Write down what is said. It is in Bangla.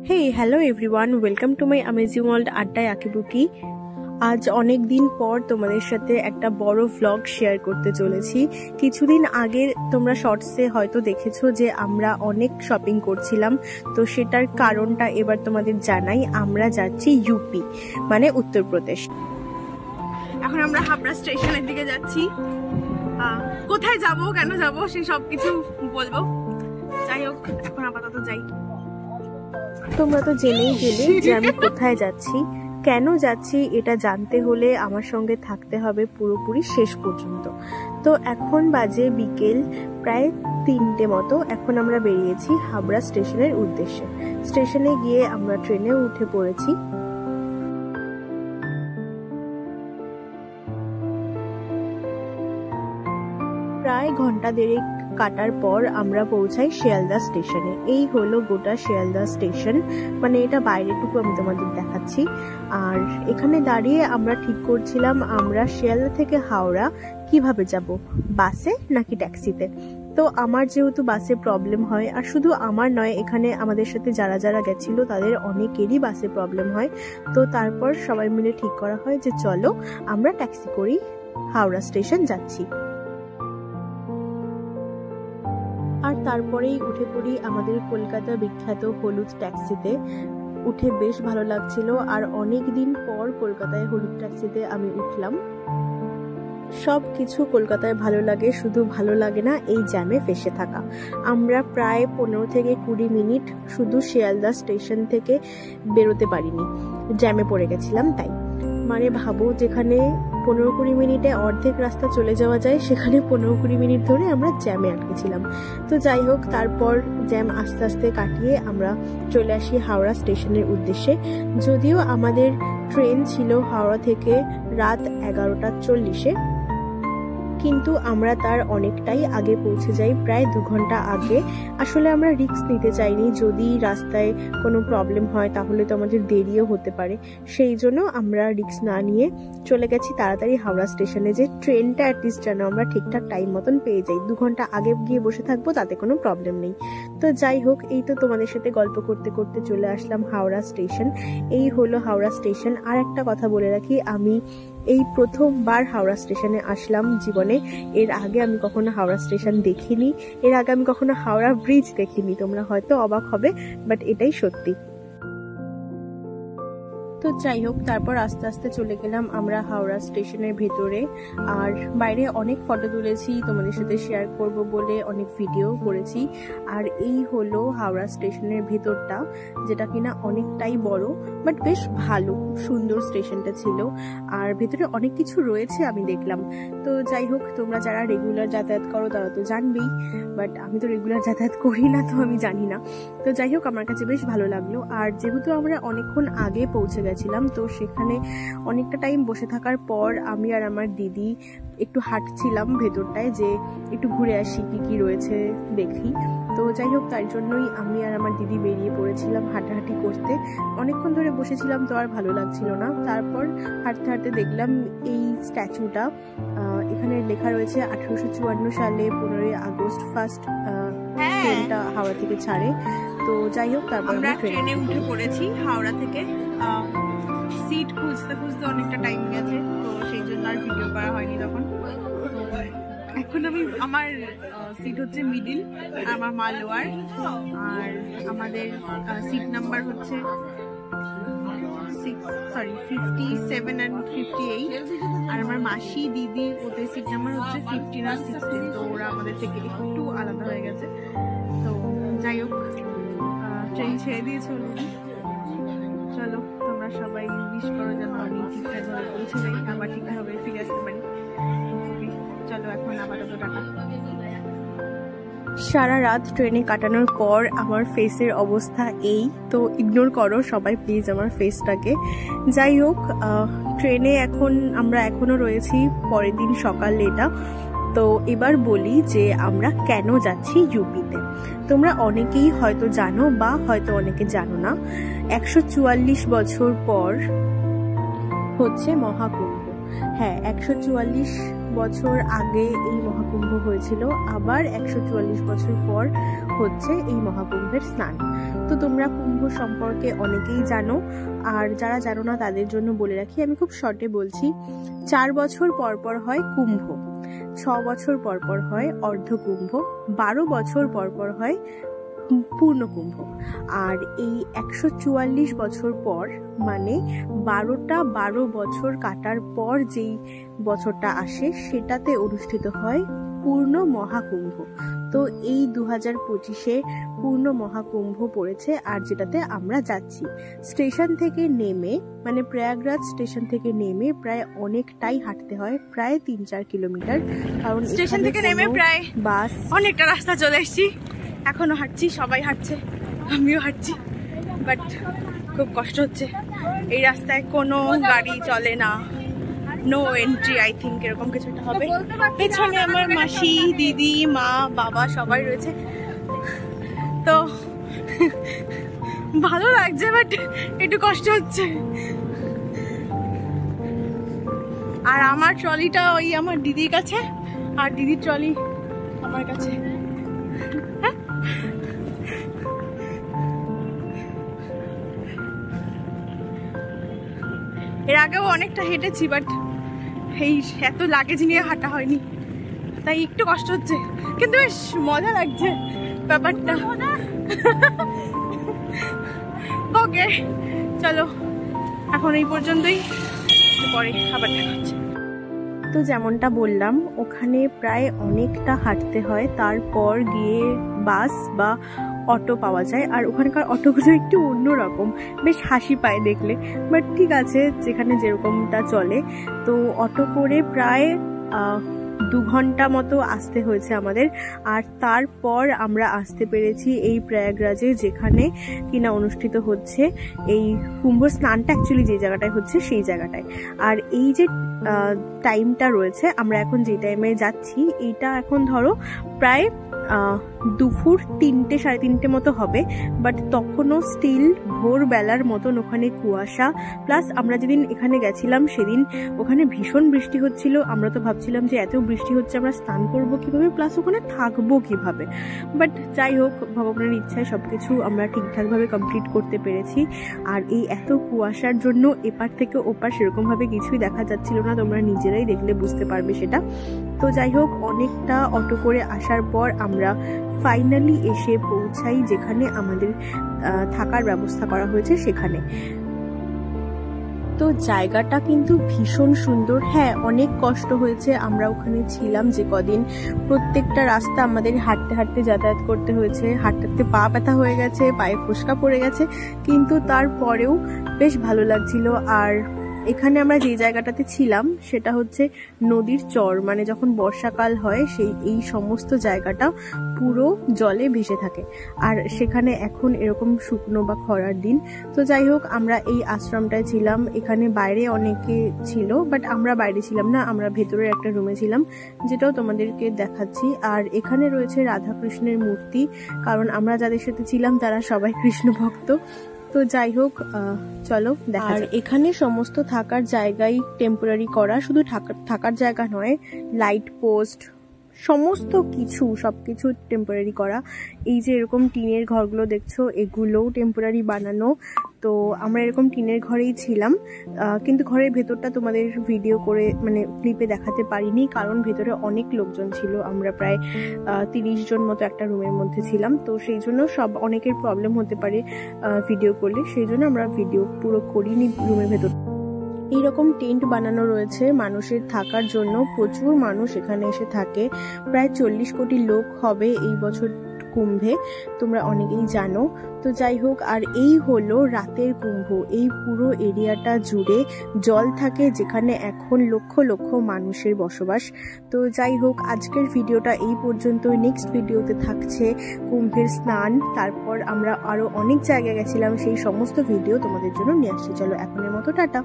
Hey, hello everyone, welcome to my amazing world আড্ডায় আঁকিবুকি। আজ অনেক দিন পর তোমাদের সাথে একটা বড় ভ্লগ শেয়ার করতে চলেছি। কিছুদিন আগে তোমরা শর্টসে হয়তো দেখেছো যে আমরা অনেক শপিং করছিলাম, তো সেটার কারণটা এবার তোমাদের জানাই। আমরা যাচ্ছি ইউপি মানে উত্তরপ্রদেশ। এখন আমরা হাবড়া স্টেশনের দিকে যাচ্ছি। কোথায় যাব, কেন যাব, সেই সব কিছু বলবো। যাই হোক, এখন আপাতত যাই। তোমরা তো জেনেই গেলে যে আমি কোথায় যাচ্ছি, কেন যাচ্ছি। এটা জানতে হলে আমার সঙ্গে থাকতে হবে পুরোপুরি শেষ পর্যন্ত। তো এখন বাজে বিকেল প্রায় 3টে মতো। এখন আমরা বেরিয়েছি হাবড়া স্টেশনের উদ্দেশ্যে। স্টেশনে গিয়ে আমরা ট্রেনে উঠে পড়েছি। প্রায় ঘন্টা দেড়েক কাটার পর আমরা পৌঁছাই শিয়ালদা স্টেশনে। এই হলো গোটা শিয়ালদা স্টেশন, মানে এটা বাইরেটুকু আমি তোমাদের দেখাচ্ছি। আর এখানে দাঁড়িয়ে আমরা ঠিক করছিলাম আমরা শিয়ালদা থেকে হাওড়া কিভাবে যাব, বাসে নাকি ট্যাক্সিতে। তো আমার যেহেতু বাসে প্রবলেম হয়, আর শুধু আমার নয়, এখানে আমাদের সাথে যারা যারা গেছিল তাদের অনেকেরই বাসে প্রবলেম হয়। তো তারপর সবাই মিলে ঠিক করা হয় যে চলো আমরা ট্যাক্সি করি, হাওড়া স্টেশন যাচ্ছি। আর তারপরেই উঠে পড়ি আমাদের কলকাতা বিখ্যাত হলুদ ট্যাক্সিতে। উঠে বেশ ভালো লাগছিল, আর অনেক দিন পর কলকাতায় হলুদ ট্যাক্সিতে আমি উঠলাম। সব কিছু কলকাতায় ভালো লাগে, শুধু ভালো লাগে না এই জ্যামে ফেসে থাকা। আমরা প্রায় 15 থেকে 20 মিনিট শুধু শিয়ালদা স্টেশন থেকে বেরোতে পারিনি, জ্যামে পড়ে গেছিলাম। তাই মানে ভাবো, যেখানে 15-20 মিনিটে অর্ধেক রাস্তা চলে যাওয়া যায়, সেখানে 15-20 মিনিট ধরে আমরা জ্যামে আটকেছিলাম। তো যাই হোক, তারপর জ্যাম আস্তে আস্তে কাটিয়ে আমরা চলে আসি হাওড়া স্টেশনের উদ্দেশ্যে। যদিও আমাদের ট্রেন ছিল হাওড়া থেকে রাত 11:40, কিন্তু আমরা তার অনেকটাই আগে পৌঁছে যাই, প্রায় 2 ঘন্টা আগে। আসলে আমরা রিস্ক নিতে চাইনি, যদি রাস্তায় কোনো প্রবলেম হয় তাহলে তো আমাদের দেরিও হতে পারে। সেই জন্য আমরা রিস্ক না নিয়ে চলে গেছি তাড়াতাড়ি হাওড়া স্টেশনে, যে ট্রেনটা অ্যাটলিস্ট যেন আমরা ঠিকঠাক টাইম মতন পেয়ে যাই। 2 ঘন্টা আগে গিয়ে বসে থাকবো, তাতে কোনো প্রবলেম নেই। তো যাই হোক, এই তো তোমাদের সাথে গল্প করতে করতে চলে আসলাম হাওড়া স্টেশন। এই হলো হাওড়া স্টেশন। আর একটা কথা বলে রাখি, আমি এই প্রথমবার হাওড়া স্টেশনে আসলাম জীবনে। এর আগে আমি কখনো হাওড়া স্টেশন দেখিনি, এর আগে আমি কখনো হাওড়া ব্রিজ দেখিনি। তোমরা হয়তো অবাক হবে, বাট এটাই সত্যি। তো যাই হোক, তারপর আস্তে আস্তে চলে গেলাম আমরা হাওড়া স্টেশনের ভেতরে। আর বাইরে অনেক ফটো তুলেছি, তোমাদের সাথে শেয়ার করব বলে অনেক ভিডিও করেছি। আর এই হলো হাওড়া স্টেশনের ভেতরটা, যেটা কিনা অনেকটাই বড়, বাট বেশ ভালো সুন্দর স্টেশনটা ছিল। আর ভেতরে অনেক কিছু রয়েছে আমি দেখলাম। তো যাই হোক, তোমরা যারা রেগুলার যাতায়াত করো তারা তো জানবেই, বাট আমি তো রেগুলার যাতায়াত করি না, তো আমি জানি না। তো যাই হোক, আমার কাছে বেশ ভালো লাগলো। আর যেহেতু আমরা অনেকক্ষণ আগে পৌঁছে গেছিলাম, তো সেখানে অনেকটা টাইম বসে থাকার পর আমি আর আমার দিদি একটু হাঁটছিলাম ভেতরটায়, যে একটু ঘুরে আসি, কি কি রয়েছে দেখি। তো যাই হোক, তার জন্যই আমি আর আমার দিদি বেরিয়ে পড়েছিলাম হাঁটাহাঁটি করতে। অনেকক্ষণ ধরে বসেছিলাম, তো আর ভালো লাগছিল না। তারপর হাঁটতে হাঁটতে দেখলাম এই স্ট্যাচুটা, এখানে লেখা রয়েছে 1854 সালে 15ই আগস্ট ফার্স্ট ট্রেনটা হাওড়া থেকে ছাড়ে। তো যাই হোক, তারপর আমরা ট্রেনে উঠে পড়েছি হাওড়া থেকে। সিট খুঁজতে খুঁজতে অনেকটা টাইম গেছে, তো সেই জন্য আর ভিডিও করা হয়নি তখন। এখন আমার সিট হচ্ছে মিডিল, আমার মা লোয়ার, আর আমাদের সিট নাম্বার হচ্ছে 57 and 58। আর আমার মাসি দিদি ওদের সিট নাম্বার হচ্ছে 15 আর 16। তো ওরা আমাদের থেকে একটু আলাদা হয়ে গেছে। তো যাই হোক, ট্রেন ছেড়ে দিয়েছে অলরেডি। চলো, তোমরা সবাই উইশ করো যেন আমি ঠিকঠাকভাবে পৌঁছে যাই, আবার ঠিকঠাকভাবে ফিরে আসতে পারি। চলো, এখন আপাতত টাটা। সারা রাত ট্রেনে কাটানোর পর আমার ফেসের অবস্থা এই, তো ইগনোর করো সবাই প্লিজ আমার ফেসটাকে। যাই হোক, ট্রেনে আমরা এখনো রয়েছি, পরের দিন সকাল এটা। তো এবার বলি যে আমরা কেন যাচ্ছি ইউপিতে। তোমরা অনেকেই হয়তো জানো, বা হয়তো অনেকে জানো না, 144 বছর পর হচ্ছে মহাকুম্ভ। হ্যাঁ, 144 বছর আগে এই মহাকুম্ভ হয়েছিল, আবার 144 বছর পর হচ্ছে এই মহাকুম্ভের স্নান। তো তোমরা কুম্ভ সম্পর্কে অনেকেই জানো, আর যারা জানো না তাদের জন্য বলে রাখি, আমি খুব শর্টে বলছি। 4 বছর পর পর হয় কুম্ভ, 6 বছর পর পর হয় অর্ধকুম্ভ, 12 বছর পর পর হয় পূর্ণকুম্ভ। আর এই 144 বছর পর মানে 12 বছর কাটার পর যেই বছরটা আসে সেটাতে অনুষ্ঠিত হয় পূর্ণ মহাকুম্ভ। তো এই 2025-এ পূর্ণ মহাকুম্ভ পড়েছে, আর যেটাতে আমরা যাচ্ছি। স্টেশন থেকে নেমে মানে প্রয়াগরাজ স্টেশন থেকে নেমে প্রায় অনেকটাই হাঁটতে হয়, প্রায় 3-4 কিলোমিটার। কারণ স্টেশন থেকে নেমে প্রায় বাস অনেকটা রাস্তা চলে এসেছি, এখনো হাঁটছি, সবাই হাঁটছে, আমিও হাঁটছি, বাট খুব কষ্ট হচ্ছে। এই রাস্তায় কোনো গাড়ি চলে না, নো এন্ট্রি, আই থিঙ্ক এরকম কিছু একটা হবে। পেছনে আমার মাসি, দিদি, মা, বাবা সবাই রয়েছে, তো ভালো লাগছে, বাট একটু কষ্ট হচ্ছে। আর আমার ট্রলিটা ওই আমার দিদির কাছে, আর দিদির ট্রলি আমার কাছে। এর আগেও অনেকটা হেঁটেছি, বাট এই এত লাগেজ নিয়ে হাঁটা হয়নি, তাই একটু কষ্ট হচ্ছে, কিন্তু বেশ মজা লাগছে ব্যাপারটা। ওকে চলো, এখন এই পর্যন্তই, পরে আবার দেখা হচ্ছে। তো যেমনটা বললাম, ওখানে প্রায় অনেকটা হাঁটতে হয়, তারপর গিয়ে বাস বা অটো পাওয়া যায়। আর ওখানকার অটোগুলো একটু অন্যরকম, বেশ হাসি পায় দেখলে, বাট ঠিক আছে, যেখানে যেরকমটা চলে। তো অটো করে প্রায় 2 ঘন্টা মতো আসতে হয়েছে আমাদের। আর তারপর আমরা আসতে পেরেছি এই প্রয়াগরাজে, যেখানে কিনা অনুষ্ঠিত হচ্ছে এই কুম্ভ স্নানটা। অ্যাকচুয়ালি যে জায়গাটায় হচ্ছে সেই জায়গাটায়। আর এই যে টাইমটা রয়েছে, আমরা এখন যে টাইমে যাচ্ছি, এইটা এখন ধরো প্রায় দুপুর 3টে 3:30 মতো হবে, বাট তখনও স্টিল ভোরবেলার মতন ওখানে কুয়াশা। প্লাস আমরা যেদিন এখানে গেছিলাম সেদিন ওখানে ভীষণ বৃষ্টি হচ্ছিল। আমরা তো ভাবছিলাম যে এত বৃষ্টি হচ্ছে আমরা স্নান করবো কিভাবে, প্লাস ওখানে থাকবো কিভাবে। বাট যাই হোক, ভগবানের ইচ্ছায় সবকিছু আমরা ঠিকঠাকভাবে কমপ্লিট করতে পেরেছি। আর এই এত কুয়াশার জন্য এপার থেকে ওপার সেরকমভাবে কিছুই দেখা যাচ্ছিল না, তোমরা নিজেরাই দেখলে বুঝতে পারবে সেটা। তো যাই হোক, অনেকটা অটো করে আসার পর আমরা ফাইনালি এসে পৌঁছাই যেখানে আমাদের থাকার ব্যবস্থা করা হয়েছে সেখানে। তো জায়গাটা কিন্তু ভীষণ সুন্দর। হ্যাঁ, অনেক কষ্ট হয়েছে, আমরা ওখানে ছিলাম যে কদিন, প্রত্যেকটা রাস্তা আমাদের হাঁটতে হাঁটতে যাতায়াত করতে হয়েছে, হাঁটতে হাঁটতে পা ব্যথা হয়ে গেছে, পায়ে ফোস্কা পড়ে গেছে, কিন্তু তারপরেও বেশ ভালো লাগছিল। আর এখানে আমরা যে জায়গাটাতে ছিলাম সেটা হচ্ছে নদীর চর, মানে যখন বর্ষাকাল হয় এই সমস্ত জায়গাটা পুরো জলে ভেসে থাকে। আর সেখানে এখন এরকম শুকনো বা খরার দিন। তো যাই হোক, আমরা এই আশ্রমটায় ছিলাম। এখানে বাইরে অনেকে ছিল, বাট আমরা বাইরে ছিলাম না, আমরা ভেতরের একটা রুমে ছিলাম, যেটাও তোমাদেরকে দেখাচ্ছি। আর এখানে রয়েছে রাধা কৃষ্ণের মূর্তি, কারণ আমরা যাদের সাথে ছিলাম তারা সবাই কৃষ্ণ ভক্ত। তো যাই হোক, চলো দেখা। আর এখানে সমস্ত থাকার জায়গাই টেম্পোরারি করা, শুধু থাকার জায়গা নয়, লাইট পোস্ট সমস্ত কিছু সবকিছু টেম্পোরারি করা। এই যে এরকম টিনের ঘরগুলো দেখছো, এগুলোও টেম্পোরারি বানানো। তো আমরা এরকম টিনের ঘরেই ছিলাম, কিন্তু ঘরের ভেতরটা তোমাদের ভিডিও করে মানে ক্লিপে দেখাতে পারিনি, কারণ ভেতরে অনেক লোকজন ছিল। আমরা প্রায় 30 জন মতো একটা রুমের মধ্যে ছিলাম, তো সেই জন্য অনেকের প্রবলেম হতে পারে ভিডিও করলে, সেই জন্য আমরা ভিডিও পুরো করিনি রুমের ভেতর। এইরকম টেন্ট বানানো রয়েছে মানুষের থাকার জন্য, প্রচুর মানুষ এখানে এসে থাকে। প্রায় 40 কোটি লোক হবে এই বছর কুম্ভে, তোমরা অনেকেই জানো। তো যাই হোক, আর এই হলো রাতের কুম্ভ। এই পুরো এরিয়াটা জুড়ে জল থাকে, যেখানে এখন লক্ষ লক্ষ মানুষের বসবাস। তো যাই হোক, আজকের ভিডিওটা এই পর্যন্ত। নেক্সট ভিডিওতে থাকছে কুম্ভের স্নান, তারপর আমরা আরো অনেক জায়গায় গেছিলাম, সেই সমস্ত ভিডিও তোমাদের জন্য নিয়ে আসছি। চলো এখনের মতো টাটা।